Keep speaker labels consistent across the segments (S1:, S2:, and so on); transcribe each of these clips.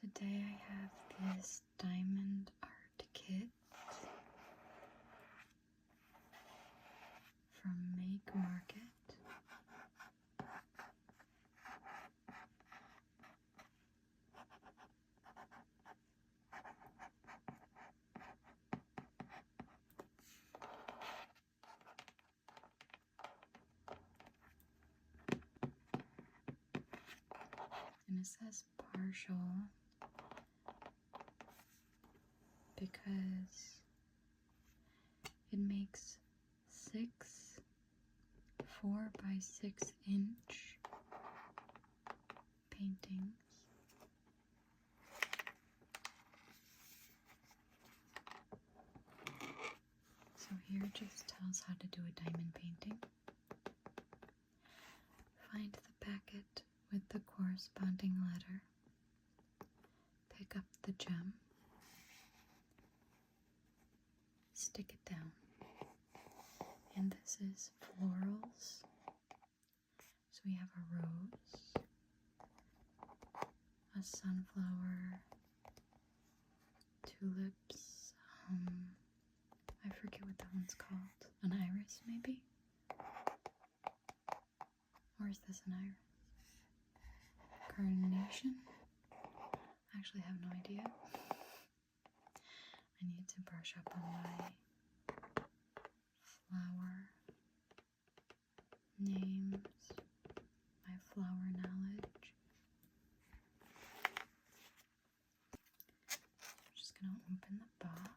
S1: Today I have this diamond art kit from Make Market. And it says partial because it makes 6 4x6-inch paintings. So here it just tells how to do a diamond painting. Find the packet with the corresponding letter. Pick up the gem. Stick it down. And this is florals. So we have a rose, a sunflower, tulips, I forget what that one's called. An iris, maybe? Or is this an iris? Carnation? I actually have no idea. I need to brush up on my flower names, my flower knowledge. I'm just going to open the box.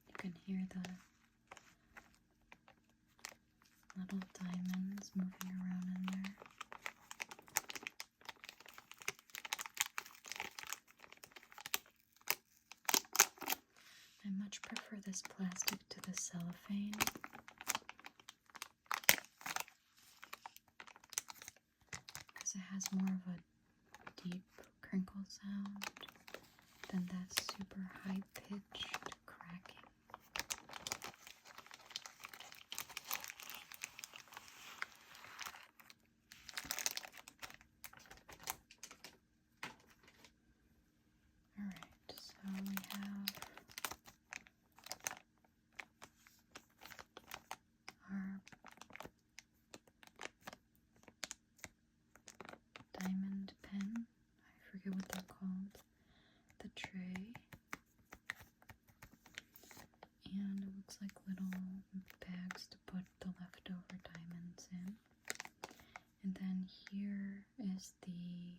S1: You can hear the little diamonds moving around in there. I much prefer this plastic to the cellophane. Because it has more of a deep crinkle sound than that super high-pitched cracking. Alright, so we have our diamond pen. I forget what they're called. The tray. And it looks like little bags to put the leftover diamonds in. And then here is the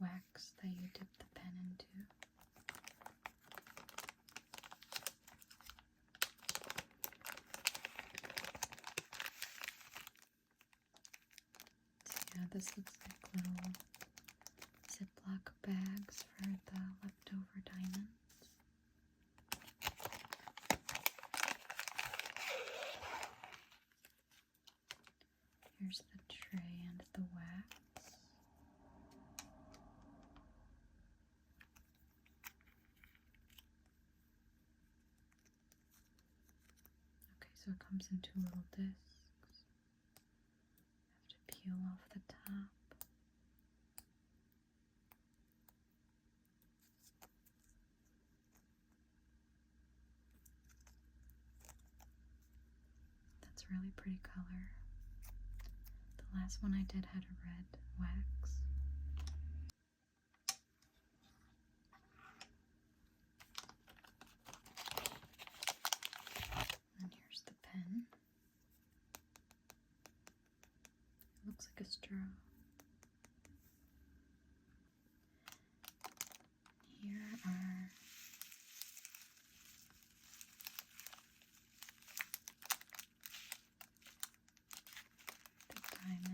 S1: wax that you dip the pen into. So yeah, this looks like little Ziploc bags for the leftover diamonds. Here's the tray and the wax. Okay, so it comes in 2 little discs. I have to peel off the top. That's a really pretty color. The last one I did had a red wax. And here's the pen. It looks like a straw. Here are the diamonds.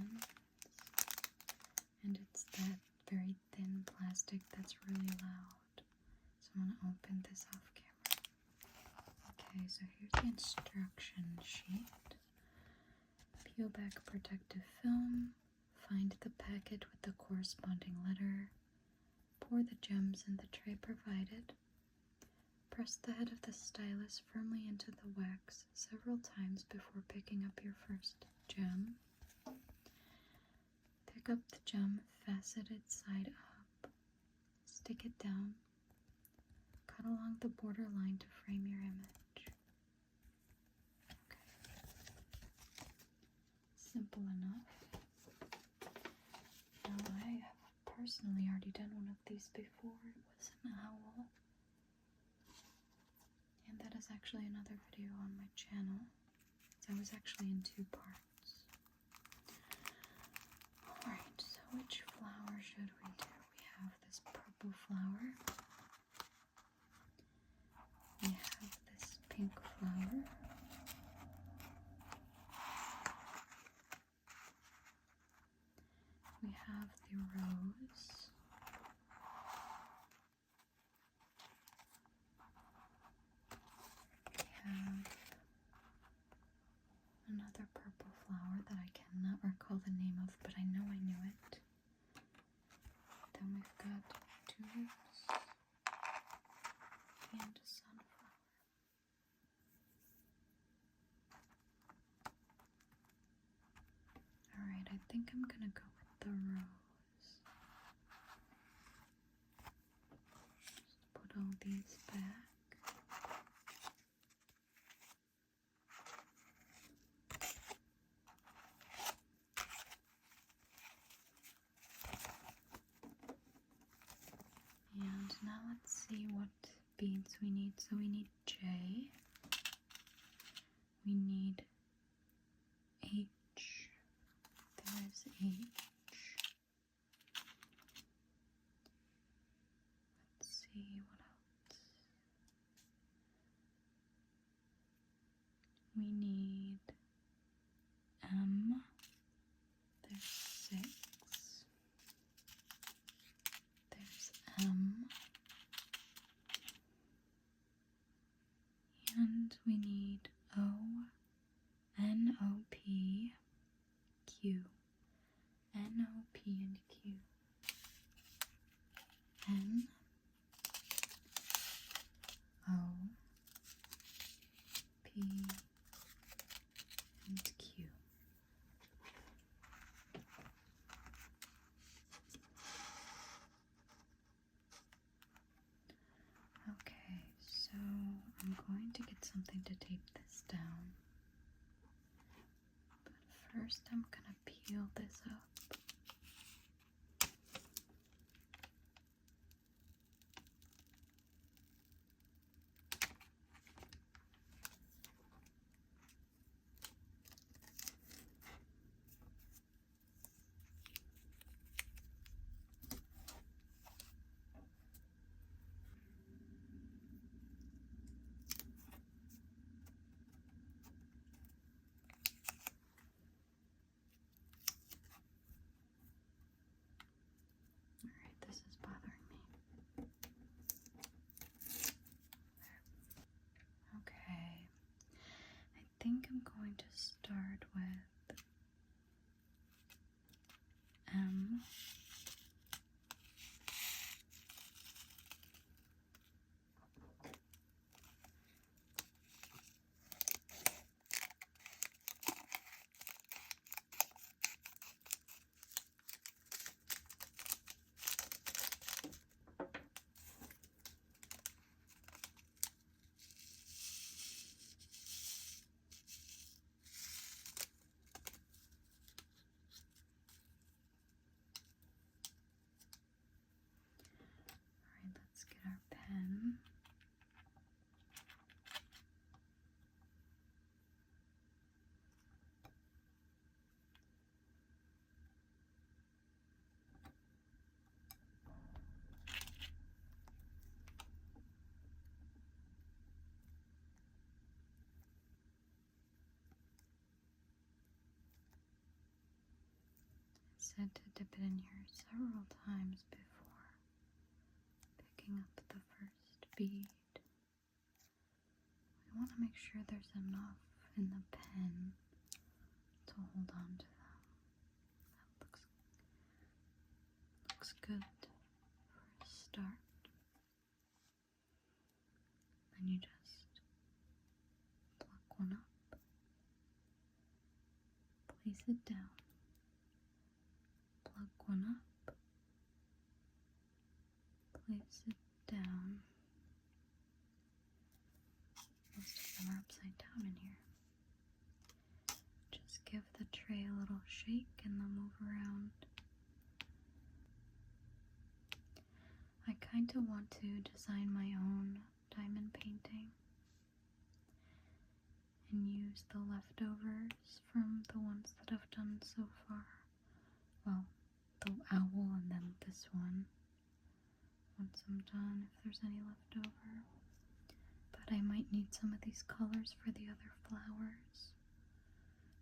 S1: this off camera. Okay, so here's the instruction sheet. Peel back protective film. Find the packet with the corresponding letter. Pour the gems in the tray provided. Press the head of the stylus firmly into the wax several times before picking up your first gem. Pick up the gem faceted side up. Stick it down. Cut along the border line to frame your image. Okay. Simple enough. Now I have personally already done one of these before. It was an owl. And that is actually another video on my channel. That was actually in 2 parts. Alright, so which flower should we do? We have this purple flower. We have this pink flower. We have the rose. We have another purple flower that I cannot recall the name of, but I know I knew it. Then we've got tulips and a sunflower. Alright, I think I'm gonna go with the rose. Just put all these back. And now let's see what beads we need. So we need J. We need H. There's H. Let's see what else. We need M. There's 6. There's M. And we need O, N, O, P, Q. N, O, P, and Q. N, O, P, and Q. Okay, so I'm going to get something to tape this down. But first I'm gonna peel this up. Alright, this is bothering me. Okay, I think I'm going to start with M. Alright, let's get our pen. I said to dip it in here several times before picking up the first bead. want to make sure there's enough in the pen to hold on to them. That looks good for a start. And you just pluck one up, place it down, plug one up, place it down. Most of them are upside down in here. Just give the tray a little shake and they'll move around. I kind of want to design my own diamond painting and use the leftovers from the ones that I've done so far. Well, the owl and then this one once I'm done, if there's any left over. But I might need some of these colors for the other flowers.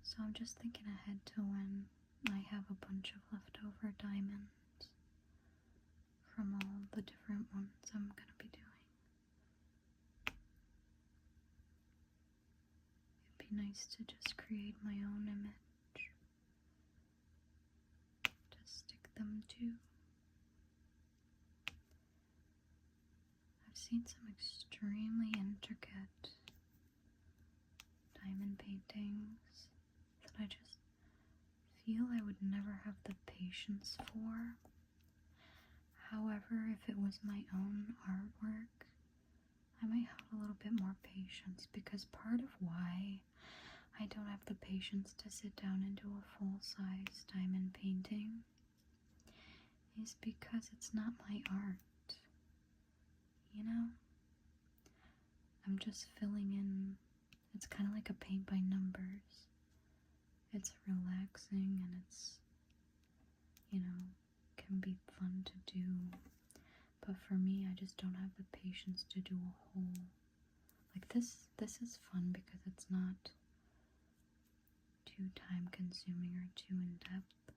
S1: So I'm just thinking ahead to when I have a bunch of leftover diamonds from all the different ones I'm going to be doing. It'd be nice to just create my own image to stick them to. I've seen some extremely intricate diamond paintings that I just feel I would never have the patience for. However, if it was my own artwork, I might have a little bit more patience, because part of why I don't have the patience to sit down and do a full-size diamond painting is because it's not my art. You know? I'm just filling in. It's kind of like a paint by numbers. It's relaxing and it's, you know, can be fun to do. But for me, I just don't have the patience to do a whole, like this is fun because it's not too time consuming or too in depth.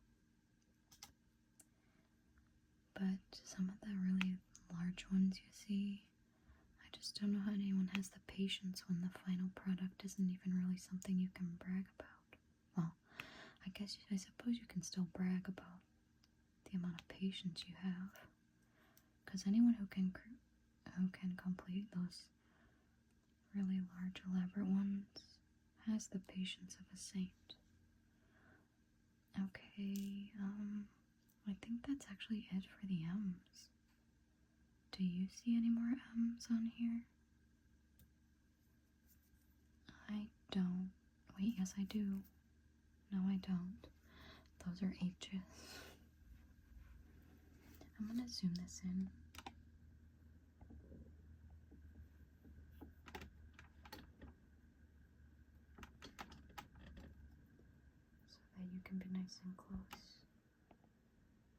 S1: But some of the really large ones you see, I just don't know how anyone has the patience when the final product isn't even really something you can brag about. Well, I suppose you can still brag about the amount of patience you have, because anyone who can complete those really large, elaborate ones has the patience of a saint. Okay, I think that's actually it for the M's. Do you see any more M's on here? I don't. Wait, yes I do. No, I don't. Those are H's. I'm gonna zoom this in. So that you can be nice and close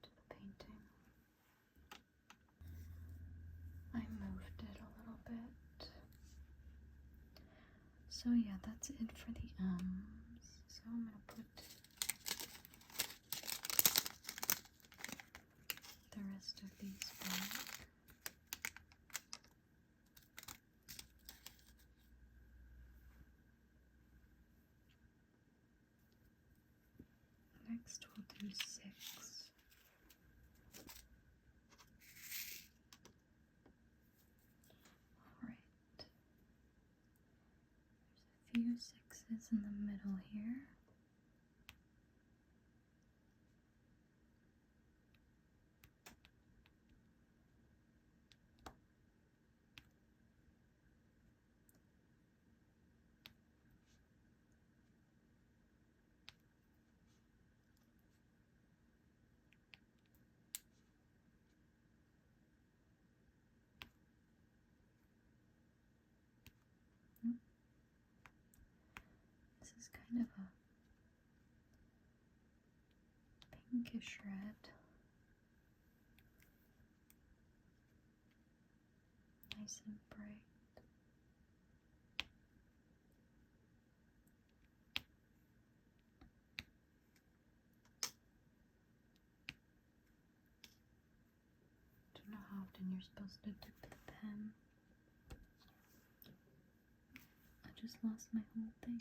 S1: to the painting. I moved it a little bit. So yeah, that's it for the M's. So I'm gonna put the rest of these back. Next we'll do 6. Alright. There's a few 6s in the middle here. This is kind of a pinkish red. Nice and bright. Don't know how often you're supposed to dip the pen. just lost my whole thing.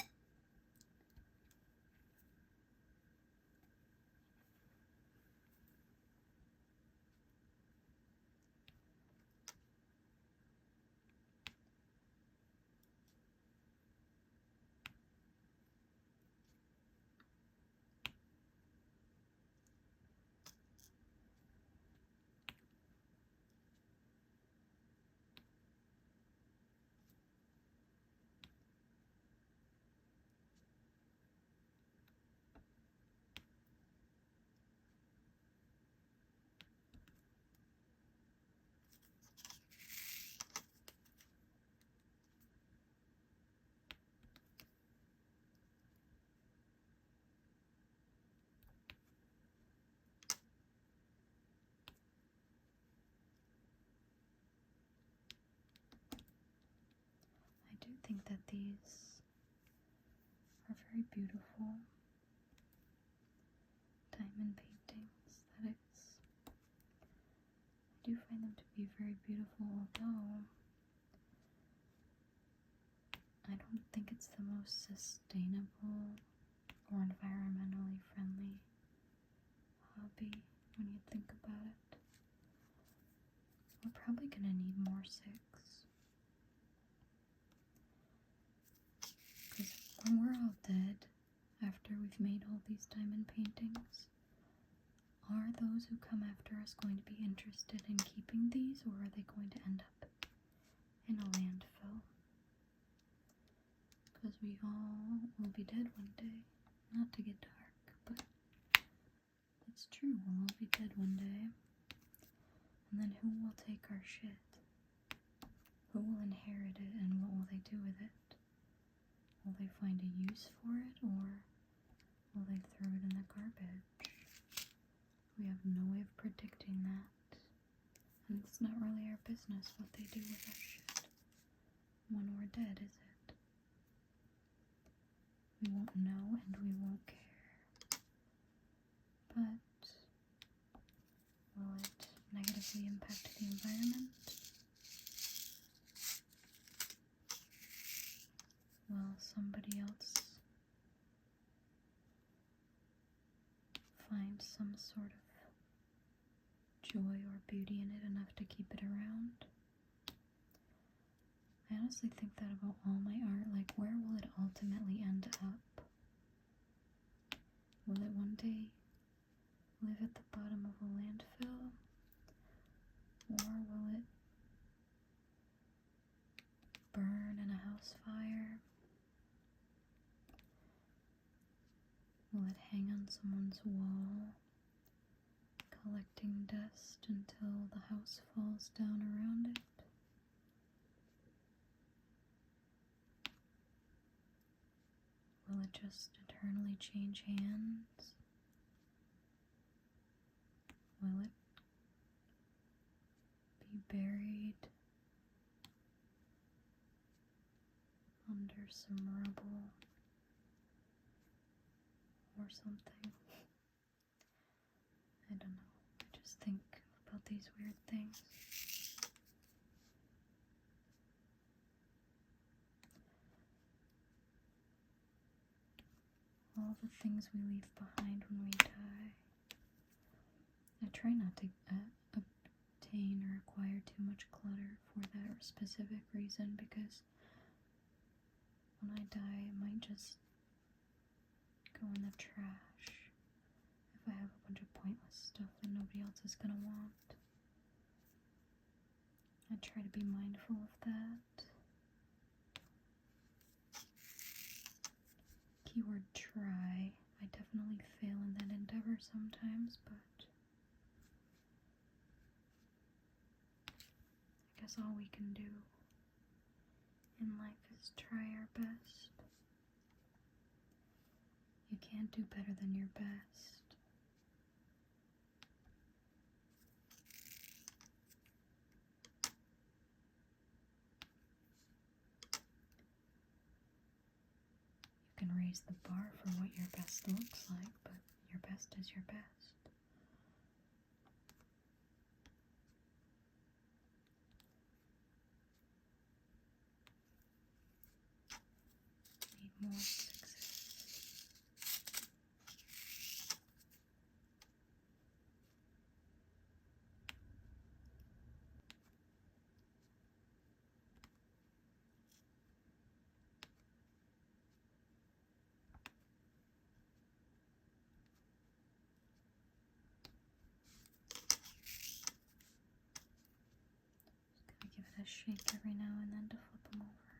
S1: I do think that these are very beautiful diamond paintings. I do find them to be very beautiful, although I don't think it's the most sustainable or environmentally friendly hobby when you think about it. We're probably gonna need more six. Because when we're all dead, after we've made all these diamond paintings, are those who come after us going to be interested in keeping these, or are they going to end up in a landfill? Because we all will be dead one day. Not to get dark, but it's true, we'll all be dead one day. And then who will take our shit? Who will inherit it, and what will they do with it? Will they find a use for it, or will they throw it in the garbage? We have no way of predicting that. And it's not really our business what they do with our shit when we're dead, is it? We won't know and we won't care. But will it negatively impact the environment? Will somebody else find some sort of joy or beauty in it enough to keep it around? I honestly think that about all my art. Like, where will it ultimately end up? Will it one day live at the bottom of a landfill? Or will it burn in a house fire? Will it hang on someone's wall, collecting dust until the house falls down around it? Will it just eternally change hands? Will it be buried under some rubble or something? I don't know. I just think about these weird things. All the things we leave behind when we die. I try not to obtain or acquire too much clutter for that specific reason, because when I die, it might just go in the trash if I have a bunch of pointless stuff that nobody else is gonna want. I try to be mindful of that. Keyword try. I definitely fail in that endeavor sometimes, but I guess all we can do in life is try our best. You can't do better than your best. You can raise the bar for what your best looks like, but your best is your best. shake every now and then to flip them over.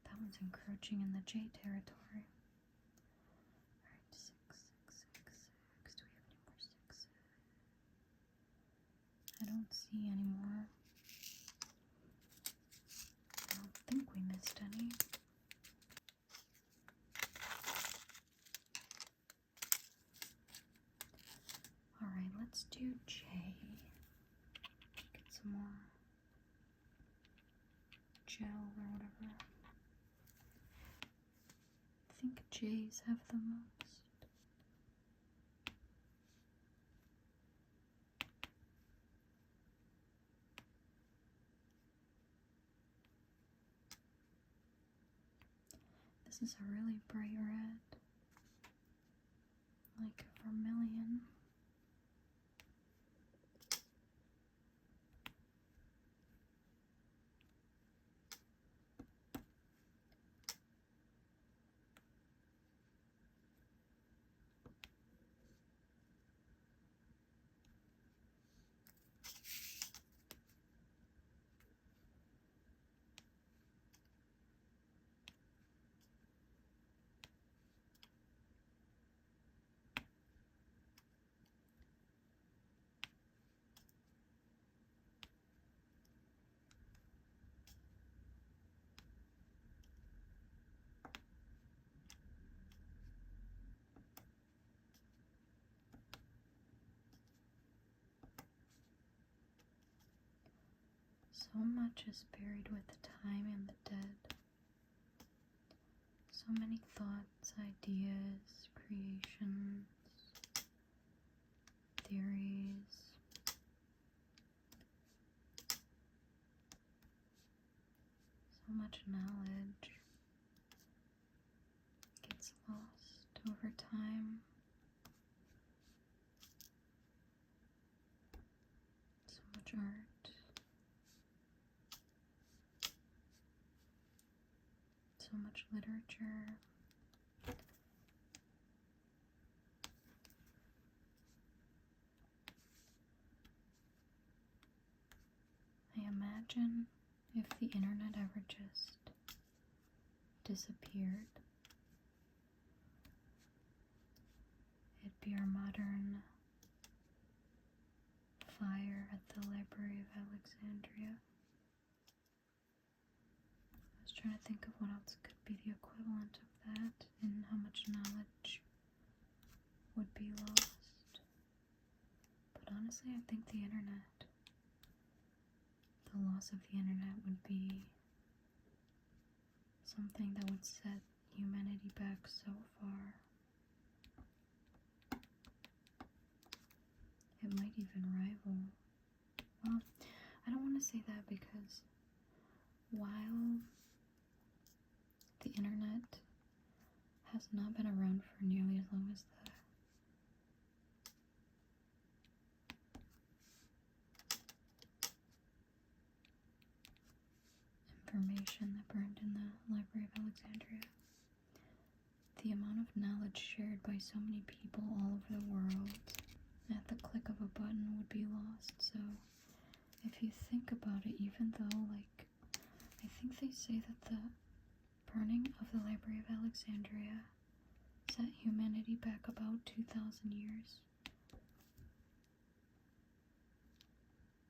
S1: That one's encroaching in the J territory. Alright, 6, 6, 6, 6. Do we have any more 6? I don't see any more. I don't think we missed any. Alright, let's do J. Get some more gel or whatever. I think J's have the most. This is a really bright red, like a vermilion. So much is buried with the time and the dead. So many thoughts, ideas, creations, theories. So much knowledge gets lost over time. So much art. So much literature. I imagine if the internet ever just disappeared, it'd be our modern fire at the Library of Alexandria. I was trying to think of what else could be the equivalent of that and how much knowledge would be lost. But honestly, I think the loss of the internet would be something that would set humanity back so far. It might even rival. Well, I don't want to say that because while the internet has not been around for nearly as long as the information that burned in the Library of Alexandria, the amount of knowledge shared by so many people all over the world at the click of a button would be lost. So if you think about it, even though, like, I think they say that the burning of the Library of Alexandria set humanity back about 2,000 years,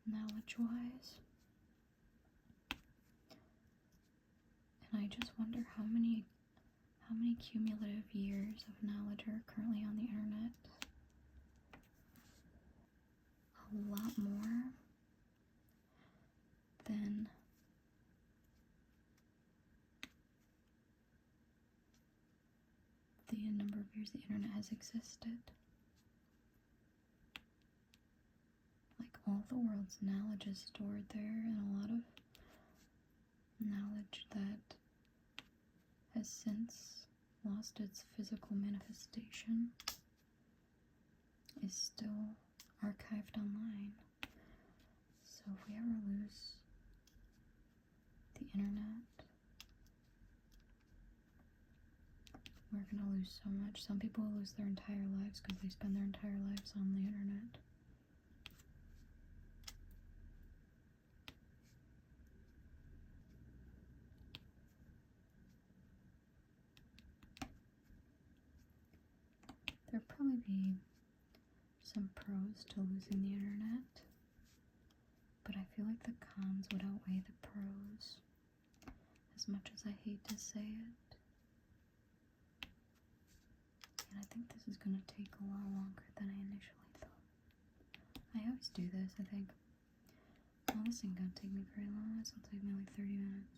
S1: knowledge-wise. And I just wonder how many cumulative years of knowledge are currently on the internet. A lot more than the number of years the internet has existed. Like, all the world's knowledge is stored there, and a lot of knowledge that has since lost its physical manifestation is still archived online. So if we ever lose the internet, we're gonna lose so much. Some people lose their entire lives because they spend their entire lives on the internet. There'd probably be some pros to losing the internet, but I feel like the cons would outweigh the pros, as much as I hate to say it. And I think this is going to take a lot longer than I initially thought. I always do this, I think. Well, this ain't going to take me very long. This will take me like 30 minutes.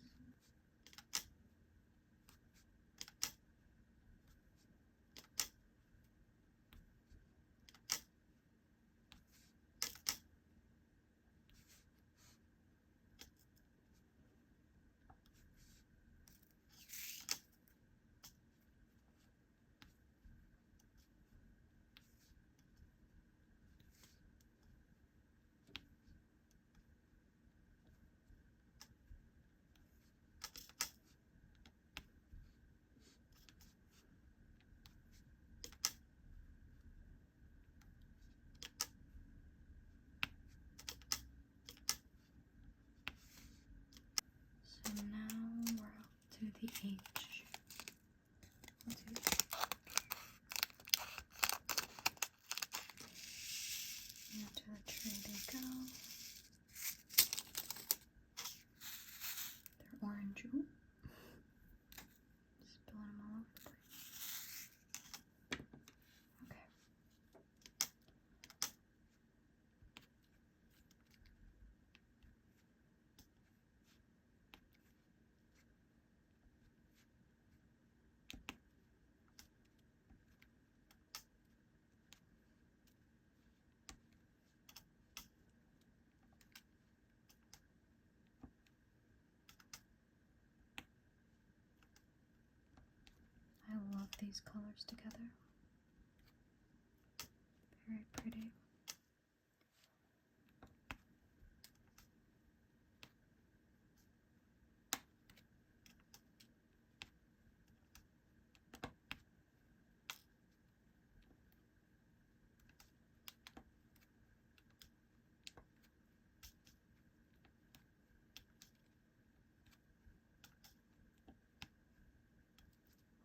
S1: So now we're up to the H. Let's do this. Into the tray they go. They're orange. Ooh. Spilling them all over the place. Okay. I love these colors together. Very pretty.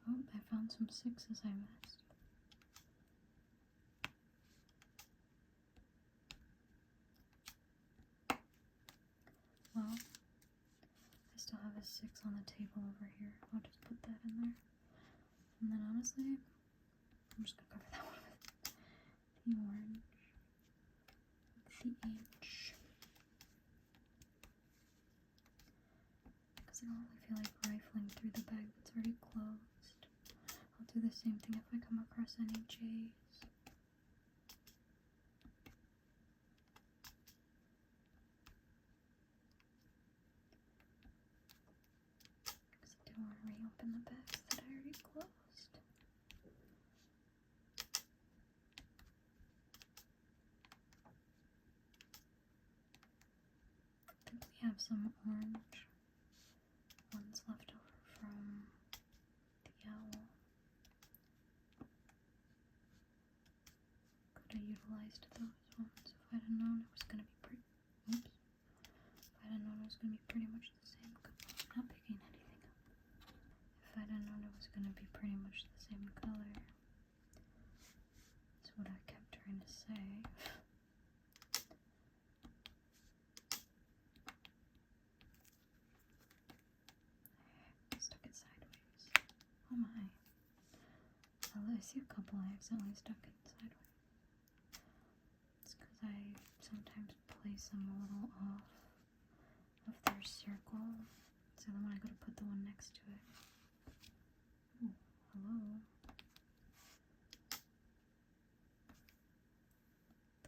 S1: Oh, I found some sixes I missed. Well, I still have a 6 on the table over here. I'll just put that in there. And then honestly, I'm just gonna cover that one with the orange. The H. Because I don't really feel like rifling through the bag that's already closed. I'll do the same thing if I come across any J's. Because I do want to reopen the bags that I already closed. I think we have some orange ones left over from the owl. Could have utilized those ones if I'd have known it was going to be pretty. Oops. If I'd have known it was going to be pretty much the same. Not picking anything up. If I'd have known it was going to be pretty much the same color. That's what I kept trying to say. Stuck it sideways. Oh my. I see a couple I accidentally stuck it sideways. It's because I sometimes place them a little off of their circle. So then when I go to put the one next to it. Ooh, hello.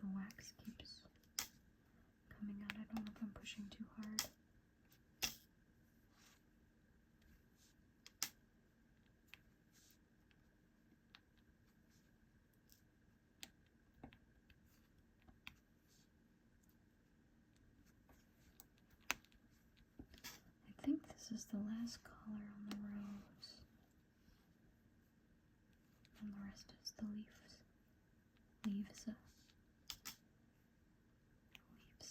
S1: The wax keeps coming out. I don't know if I'm pushing too hard. I think this is the last color on the rose. And the rest is the leaves. Leaves. Leaves.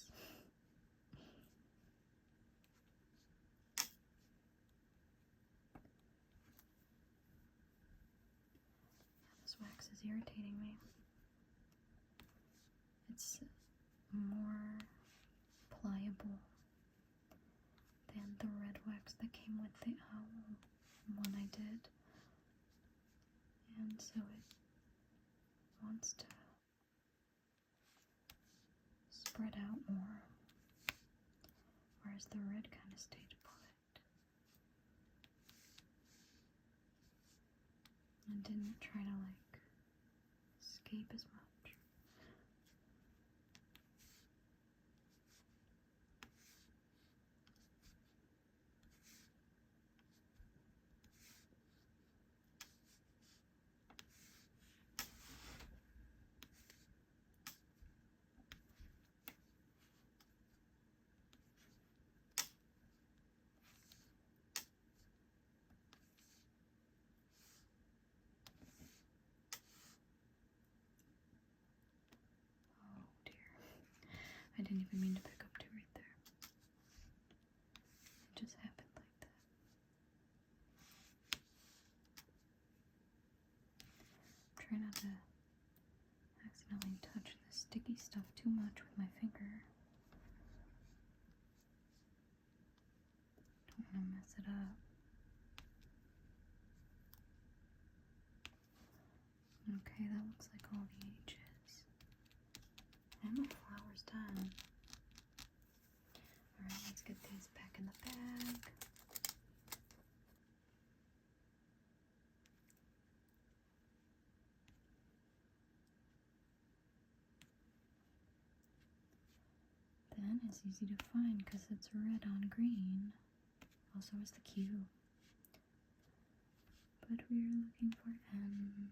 S1: Yeah, this wax is irritating me. It's more pliable than the red wax that came with the owl one I did. And so it wants to spread out more, whereas the red kind of stayed put and didn't try to like escape as much. Oh dear. I didn't even mean to pick up two right there. It just happened like that. Try not to accidentally touch the sticky stuff too much with my finger. Don't want to mess it up. Okay, that looks like all the H's. And the flower's done. Alright, let's get these back in the bag. Then it's easy to find because it's red on green. Also is the Q. But we are looking for N's.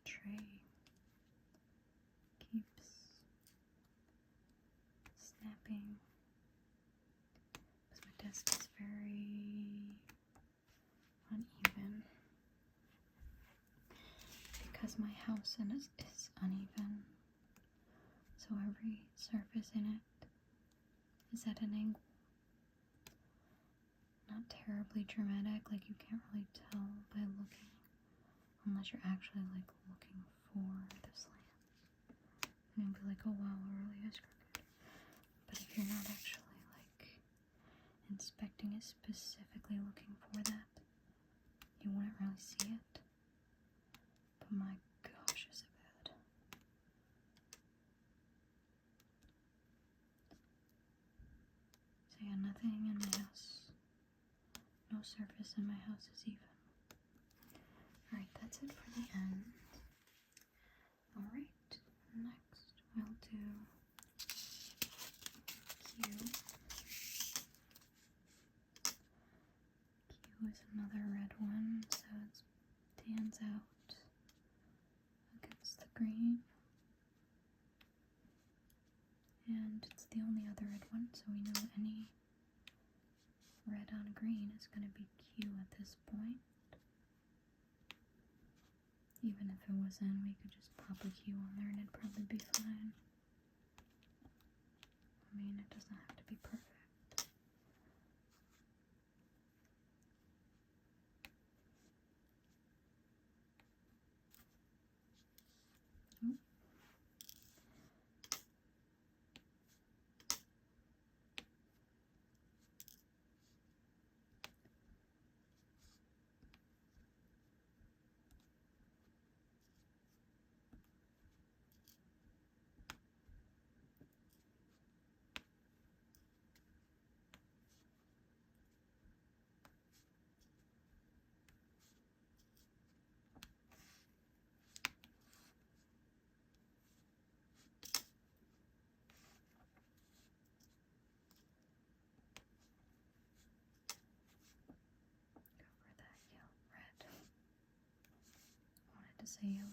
S1: Tray keeps snapping because my desk is very uneven because my house is uneven, so every surface in it is at an angle. Not terribly dramatic, like you can't really tell by looking, unless you're actually like looking for the slant. And you'll be like, oh wow, it really is crooked. But if you're not actually like inspecting it, specifically looking for that, you wouldn't really see it. But my gosh, is it bad. So yeah, nothing in my house, no surface in my house is even. Alright, that's it for the end. Alright, next we'll do Q. Q is another red one, so it stands out against the green. And it's the only other red one, so we know any red on green is going to be Q at this point. Even if it wasn't, we could just pop a Q on there and it'd probably be fine. I mean, it doesn't have to be perfect. Oop. say yellow.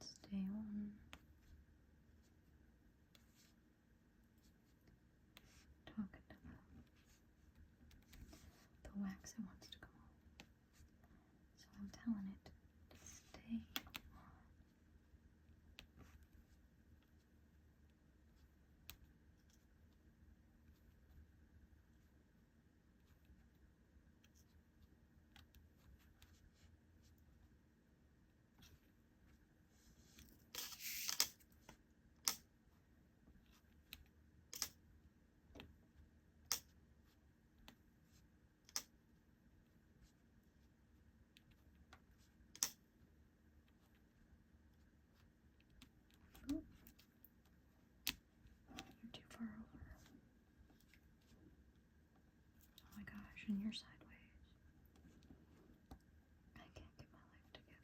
S1: Stay on. Talking to the wax it wants to go on. So I'm telling it to stay on. You're too far over. Oh my gosh, and you're sideways. I can't get my life together.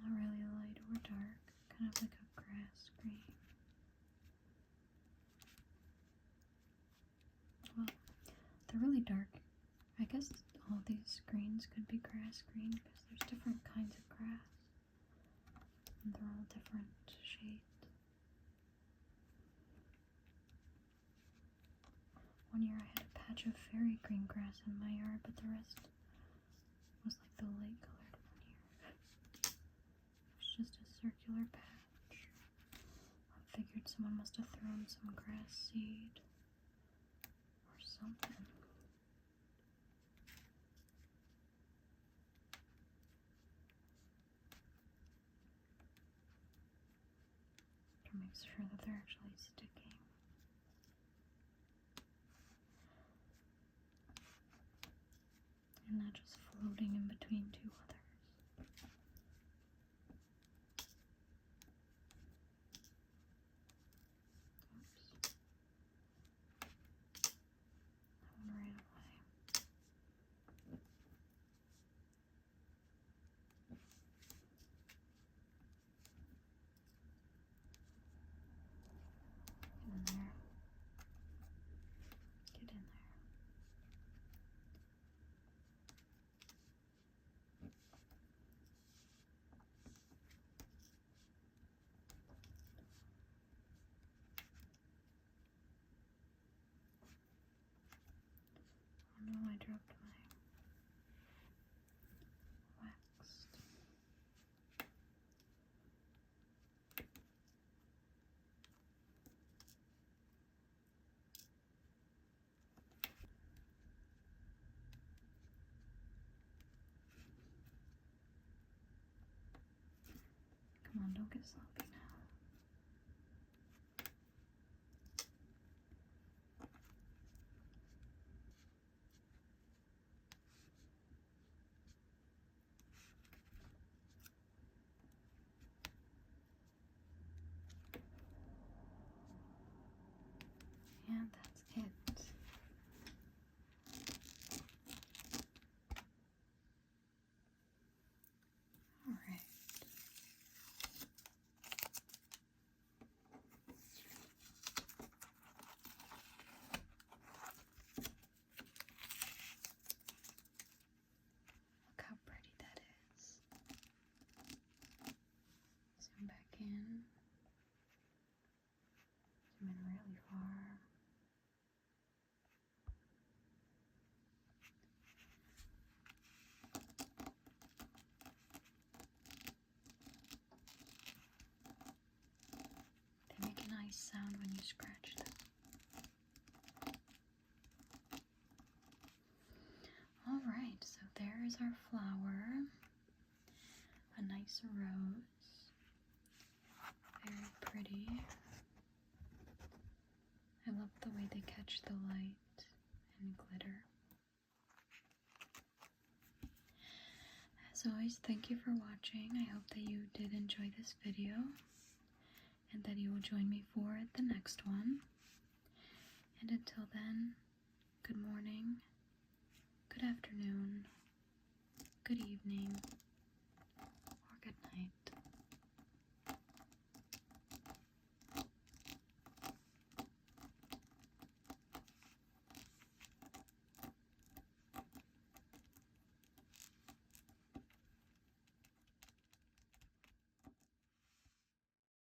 S1: Not really light or dark, kind of like a grass green. Well, they're really dark. I guess all these greens could be grass green because there's different kinds of grass. And they're all different shades. One year I had a patch of fairy green grass in my yard, but the rest was like the light colored one year. It was just a circular patch. I figured someone must have thrown some grass seed or something. To make sure that they're actually sticking. And not just floating in between two others. Oops. That one ran away. Get in there. Get in there. Oh no, I dropped my wax. on, don't get sloppy now. And that's it. Alright. Look how pretty that is. Zoom back in. Zoom in really far. They make a nice sound when you scratch them. Alright, so there is our flower. A nice rose. Very pretty. I love the way they catch the light and glitter. As always, thank you for watching. I hope that you did enjoy this video and that you will join me for the next one. And until then, good morning, good afternoon, good evening,